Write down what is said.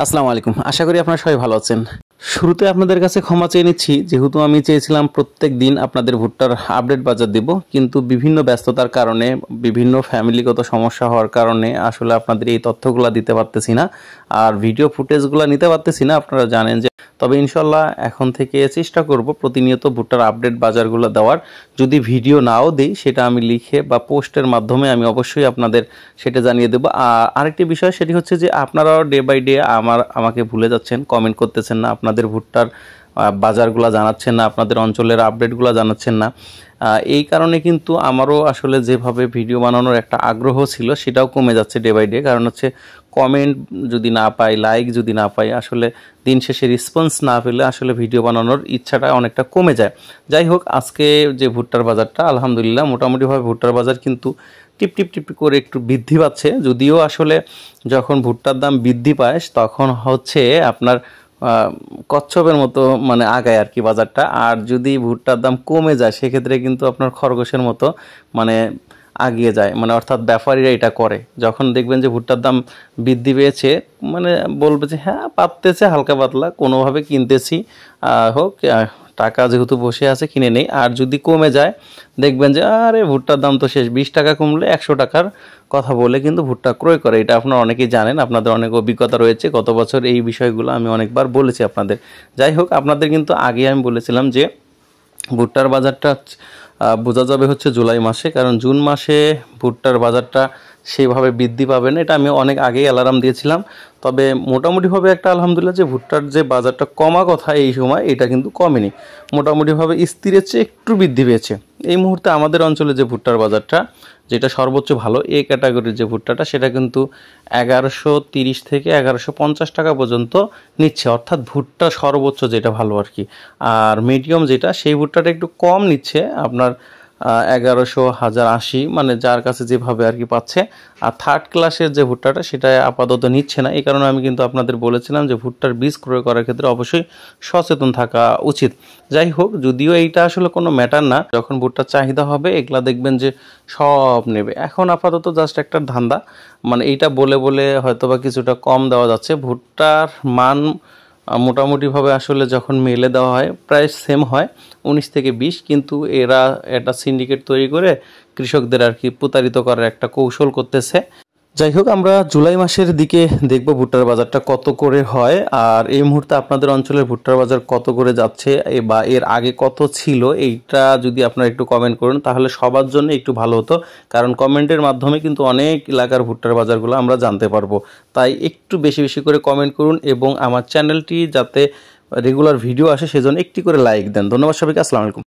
আসসালামু আলাইকুম। আশা করি আপনারা সবাই ভালো আছেন। শুরুতে আপনাদের কাছে ক্ষমা চেয়ে নিচ্ছি, যেহেতু আমি চেয়েছিলাম প্রত্যেক দিন আপনাদের ভুট্টার আপডেট বাজার দিব, কিন্তু বিভিন্ন ব্যস্ততার কারণে, বিভিন্ন ফ্যামিলিগত সমস্যা হওয়ার কারণে আসলে আপনাদের এই তথ্যগুলো দিতে পারতেছি না, আর ভিডিও ফুটেজগুলো নিতে পারতেছি না। আপনারা জানেন যে, তবে ইনশাল্লাহ এখন থেকে চেষ্টা করব প্রতিনিয়ত ভুট্টার আপডেট বাজারগুলো দেওয়ার। যদি ভিডিও নাও দিই, সেটা আমি লিখে বা পোস্টের মাধ্যমে আমি অবশ্যই আপনাদের সেটা জানিয়ে দেবো। আরেকটি বিষয়, সেটি হচ্ছে যে আপনারাও ডে বাই ডে আমাকে ভুলে যাচ্ছেন, কমেন্ট করতেছেন না, আপনাদের ভুট্টার বাজারগুলো জানাচ্ছেন না, আপনাদের অঞ্চলের আপডেটগুলো জানাচ্ছেন না। এই কারণে কিন্তু আমারও আসলে যেভাবে ভিডিও বানানোর একটা আগ্রহ ছিল, সেটাও কমে যাচ্ছে ডে বাই ডে। কারণ হচ্ছে কমেন্ট যদি না পাই, লাইক যদি না পাই, আসলে দিন শেষে রেসপন্স না পেলে আসলে ভিডিও বানানোর ইচ্ছাটা অনেকটা কমে যায়। যাই হোক, আজকে যে ভুট্টার বাজারটা, আলহামদুলিল্লাহ মোটামুটিভাবে ভুট্টার বাজার কিন্তু টিপ টিপ টিপ করে একটু বৃদ্ধি পাচ্ছে। যদিও আসলে যখন ভুট্টার দাম বৃদ্ধি পায়, তখন হচ্ছে আপনার কচ্ছপের মতো মানে আগায় আর কি বাজারটা। আর যদি ভুট্টার দাম কমে যায়, সেক্ষেত্রে কিন্তু আপনার খরগোশের মতো মানে আগিয়ে যায়, মানে অর্থাৎ ব্যাপারীরা এটা করে। যখন দেখবেন যে ভুট্টার দাম বৃদ্ধি পেয়েছে, মানে বলবে যে হ্যাঁ পাততেছে হালকা পাতলা, কোনোভাবে কিনতেছি, হোক টাকা যেহেতু বসে আছে কিনে নেই। আর যদি কমে যায়, দেখবেন যে আরে ভুট্টার দাম তো শেষ, 20 টাকা কমলে 100 টাকার কথা বলে কিন্তু ভুট্টা ক্রয় করে। এটা আপনারা অনেকেই জানেন, আপনাদের অনেক অভিজ্ঞতা রয়েছে, গত বছর এই বিষয়গুলো আমি অনেকবার বলেছি আপনাদের। যাই হোক, আপনাদের কিন্তু আগে আমি বলেছিলাম যে ভুট্টার বাজারটা বোঝা যাবে হচ্ছে জুলাই মাসে, কারণ জুন মাসে ভুট্টার বাজারটা সেইভাবে বৃদ্ধি পাবে না, এটা আমি অনেক আগেই অ্যালার্ম দিয়েছিলাম। তবে মোটামুটিভাবে একটা আলহামদুলিল্লাহ যে ভুট্টার যে বাজারটা কমা কথা এই সময়, এটা কিন্তু কমেনি, মোটামুটিভাবে স্থিরের চেয়ে একটু বৃদ্ধি পেয়েছে। এই মুহূর্তে আমাদের অঞ্চলে যে ভুট্টার বাজারটা, যেটা সর্বোচ্চ ভালো এ ক্যাটাগরির যে ভুট্টাটা, সেটা কিন্তু 1130 থেকে 1150 টাকা পর্যন্ত নিচ্ছে, অর্থাৎ ভুট্টা সর্বোচ্চ যেটা ভালো আর কি। আর মিডিয়াম যেটা, সেই ভুট্টাটা একটু কম নিচ্ছে আপনার 1100, 1080, মানে যার কাছে যেভাবে আর কি পাচ্ছে। আর থার্ড ক্লাসের যে ভুট্টাটা, সেটা আপাতত নিচ্ছে না। এই কারণে আমি কিন্তু আপনাদের বলেছিলাম যে ভুট্টার বীজ ক্রয় করার ক্ষেত্রে অবশ্যই সচেতন থাকা উচিত। যাই হোক, যদিও এইটা আসলে কোনো ম্যাটার না, যখন ভুট্টার চাহিদা হবে এগুলা দেখবেন যে সব নেবে। এখন আপাতত জাস্ট একটা ধান্দা, মানে এইটা বলে বলে হয়তোবা কিছুটা কম দেওয়া যাচ্ছে। ভুট্টার মান মোটামুটিভাবে আসলে যখন মেলে দেওয়া হয় প্রায় সেম হয়, 19 থেকে 20, কিন্তু এরা একটা সিন্ডিকেট তৈরি করে কৃষকদের আর কি প্রতারিত করার একটা কৌশল করতেছে। যাই হোক, আমরা জুলাই মাসের দিকে দেখব ভুট্টার বাজারটা কত করে হয়। আর এই মুহূর্তে আপনাদের অঞ্চলের ভুট্টার বাজার কত করে যাচ্ছে বা এর আগে কত ছিল, এইটা যদি আপনারা একটু কমেন্ট করুন, তাহলে সবার জন্য একটু ভালো হতো। কারণ কমেন্টের মাধ্যমে কিন্তু অনেক এলাকার ভুট্টার বাজারগুলো আমরা জানতে পারবো। তাই একটু বেশি বেশি করে কমেন্ট করুন, এবং আমার চ্যানেলটি যাতে রেগুলার ভিডিও আসে সেজন্য একটি করে লাইক দেন। ধন্যবাদ সবাইকে। আসসালামু আলাইকুম।